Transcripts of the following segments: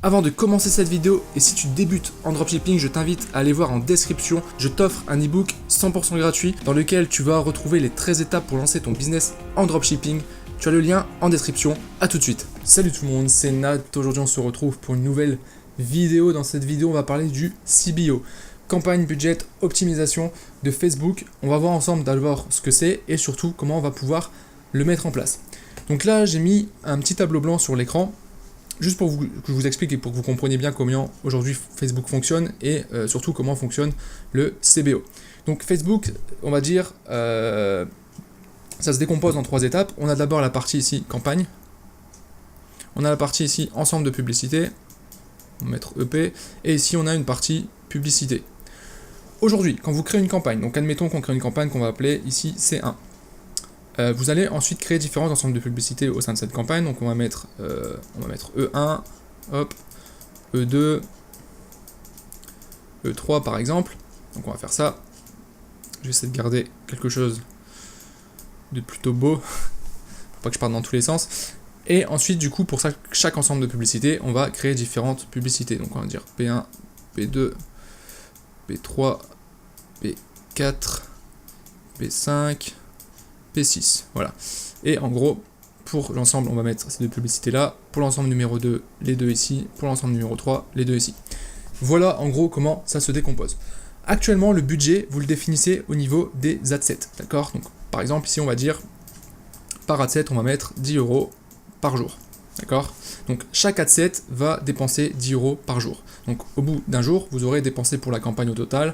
Avant de commencer cette vidéo, et si tu débutes en dropshipping, je t'invite à aller voir en description, je t'offre un ebook 100% gratuit dans lequel tu vas retrouver les 13 étapes pour lancer ton business en dropshipping. Tu as le lien en description, à tout de suite. Salut tout le monde, c'est Nat, aujourd'hui on se retrouve pour une nouvelle vidéo. Dans cette vidéo on va parler du CBO, campagne budget optimisation de Facebook. On va voir ensemble d'abord ce que c'est et surtout comment on va pouvoir le mettre en place. Donc là j'ai mis un petit tableau blanc sur l'écran, juste pour que je vous explique et pour que vous compreniez bien comment aujourd'hui Facebook fonctionne et surtout comment fonctionne le CBO. Donc Facebook, on va dire, ça se décompose en 3 étapes. On a d'abord la partie ici campagne, on a la partie ici ensemble de publicité, on va mettre EP, et ici on a une partie publicité. Aujourd'hui, quand vous créez une campagne, donc admettons qu'on crée une campagne qu'on va appeler ici C1. Vous allez ensuite créer différents ensembles de publicités au sein de cette campagne. Donc on va mettre E1, hop, E2, E3 par exemple. Donc on va faire ça. Je vais essayer de garder quelque chose de plutôt beau, pour pas que je parte dans tous les sens. Et ensuite du coup pour ça, chaque ensemble de publicités, on va créer différentes publicités. Donc on va dire P1, P2, P3, P4, P5, P6, voilà. Et en gros, pour l'ensemble, on va mettre ces deux publicités là. Pour l'ensemble numéro 2, les deux ici. Pour l'ensemble numéro 3, les deux ici. Voilà en gros comment ça se décompose. Actuellement, le budget, vous le définissez au niveau des adsets, d'accord? Donc, par exemple, ici, on va dire, par adset, on va mettre 10 € par jour, d'accord? Donc, chaque adset va dépenser 10 € par jour. Donc, au bout d'un jour, vous aurez dépensé pour la campagne au total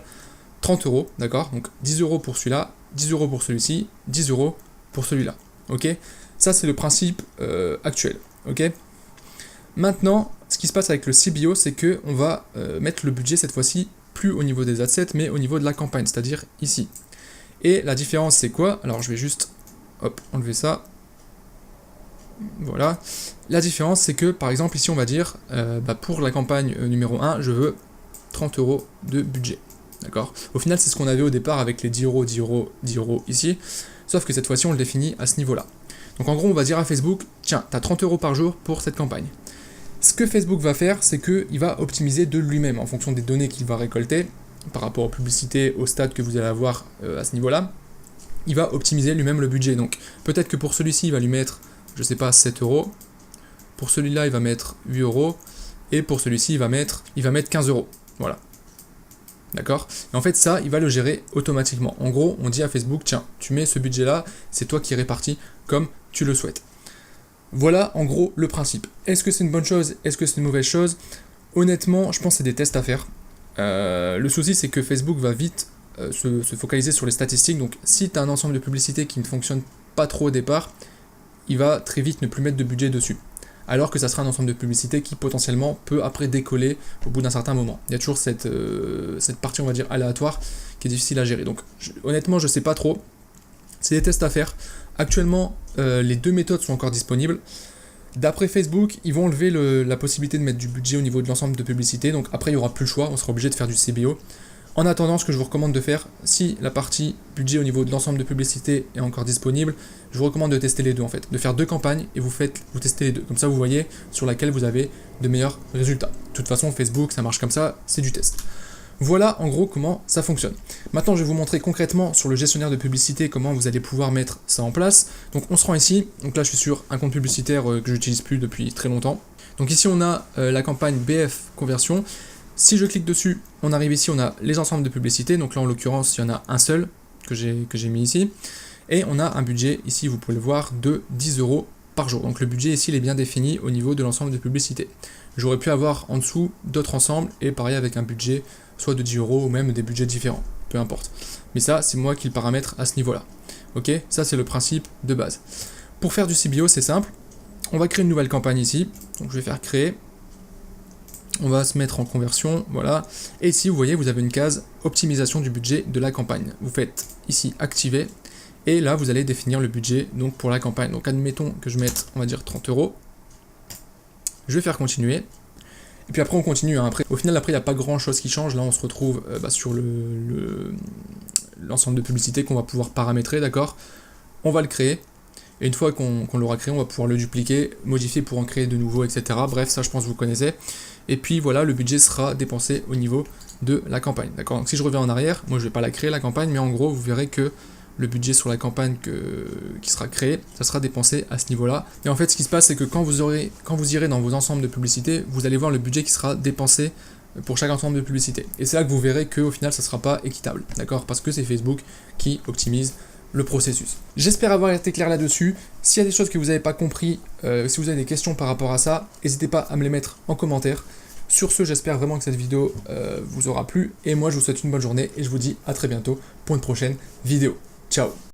30 €, d'accord? Donc, 10 € pour celui-là, 10 € pour celui-ci, 10 € pour celui-là, ok? Ça, c'est le principe actuel, ok? Maintenant, ce qui se passe avec le CBO, c'est que on va mettre le budget cette fois-ci plus au niveau des adsets, mais au niveau de la campagne, c'est-à-dire ici. Et la différence, c'est quoi? Alors, je vais juste, hop, enlever ça. Voilà. La différence, c'est que, par exemple, ici, on va dire, pour la campagne numéro 1, je veux 30 € de budget. D'accord. Au final, c'est ce qu'on avait au départ avec les 10 €, 10 €, 10 € ici, sauf que cette fois-ci, on le définit à ce niveau-là. Donc en gros, on va dire à Facebook, tiens, tu as 30 € par jour pour cette campagne. Ce que Facebook va faire, c'est qu'il va optimiser de lui-même en fonction des données qu'il va récolter par rapport aux publicités, au stade que vous allez avoir à ce niveau-là. Il va optimiser lui-même le budget. Donc peut-être que pour celui-ci, il va lui mettre, je sais pas, 7 €. Pour celui-là, il va mettre 8 €. Et pour celui-ci, il va mettre 15 €. Voilà. D'accord? Et en fait, ça, il va le gérer automatiquement. En gros, on dit à Facebook, tiens, tu mets ce budget-là, c'est toi qui répartis comme tu le souhaites. Voilà, en gros, le principe. Est-ce que c'est une bonne chose? Est-ce que c'est une mauvaise chose? Honnêtement, je pense que c'est des tests à faire. Le souci, c'est que Facebook va vite se focaliser sur les statistiques. Donc, si tu as un ensemble de publicités qui ne fonctionne pas trop au départ, il va très vite ne plus mettre de budget dessus. Alors que ça sera un ensemble de publicités qui potentiellement peut après décoller au bout d'un certain moment. Il y a toujours cette partie, on va dire, aléatoire qui est difficile à gérer. Donc honnêtement, je ne sais pas trop. C'est des tests à faire. Actuellement, les deux méthodes sont encore disponibles. D'après Facebook, ils vont enlever la possibilité de mettre du budget au niveau de l'ensemble de publicités. Donc après, il n'y aura plus le choix, on sera obligé de faire du CBO. En attendant, ce que je vous recommande de faire, si la partie budget au niveau de l'ensemble de publicités est encore disponible, je vous recommande de tester les deux en fait, de faire 2 campagnes et vous testez les deux. Comme ça, vous voyez sur laquelle vous avez de meilleurs résultats. De toute façon, Facebook, ça marche comme ça, c'est du test. Voilà en gros comment ça fonctionne. Maintenant, je vais vous montrer concrètement sur le gestionnaire de publicité comment vous allez pouvoir mettre ça en place. Donc, on se rend ici. Donc là, je suis sur un compte publicitaire que j'utilise plus depuis très longtemps. Donc ici, on a la campagne BF conversion. Si je clique dessus, on arrive ici, on a les ensembles de publicités. Donc là, en l'occurrence, il y en a un seul que j'ai mis ici. Et on a un budget, ici, vous pouvez le voir, de 10 € par jour. Donc le budget ici, il est bien défini au niveau de l'ensemble de publicités. J'aurais pu avoir en dessous d'autres ensembles et pareil avec un budget soit de 10 € ou même des budgets différents, peu importe. Mais ça, c'est moi qui le paramètre à ce niveau-là. Ok, ça c'est le principe de base. Pour faire du CBO, c'est simple. On va créer une nouvelle campagne ici. Donc je vais faire créer. On va se mettre en conversion, voilà. Et ici, vous voyez, vous avez une case optimisation du budget de la campagne. Vous faites ici activer. Et là, vous allez définir le budget donc pour la campagne. Donc admettons que je mette, on va dire 30 €. Je vais faire continuer. Et puis après, on continue. Hein. Au final, après, il n'y a pas grand-chose qui change. Là, on se retrouve sur l'ensemble de publicités qu'on va pouvoir paramétrer, d'accord? On va le créer. Et une fois qu'on l'aura créé, on va pouvoir le dupliquer, modifier pour en créer de nouveaux, etc. Bref, ça je pense que vous connaissez. Et puis voilà, le budget sera dépensé au niveau de la campagne. D'accord. Donc si je reviens en arrière, moi je vais pas la créer la campagne, mais en gros vous verrez que le budget sur la campagne qui sera créé, ça sera dépensé à ce niveau-là. Et en fait, ce qui se passe, c'est que quand vous irez dans vos ensembles de publicités, vous allez voir le budget qui sera dépensé pour chaque ensemble de publicité. Et c'est là que vous verrez qu'au final, ça ne sera pas équitable, d'accord? Parce que c'est Facebook qui optimise le processus. J'espère avoir été clair là-dessus. S'il y a des choses que vous n'avez pas compris, si vous avez des questions par rapport à ça, n'hésitez pas à me les mettre en commentaire. Sur ce, j'espère vraiment que cette vidéo vous aura plu. Et moi, je vous souhaite une bonne journée et je vous dis à très bientôt pour une prochaine vidéo. Ciao!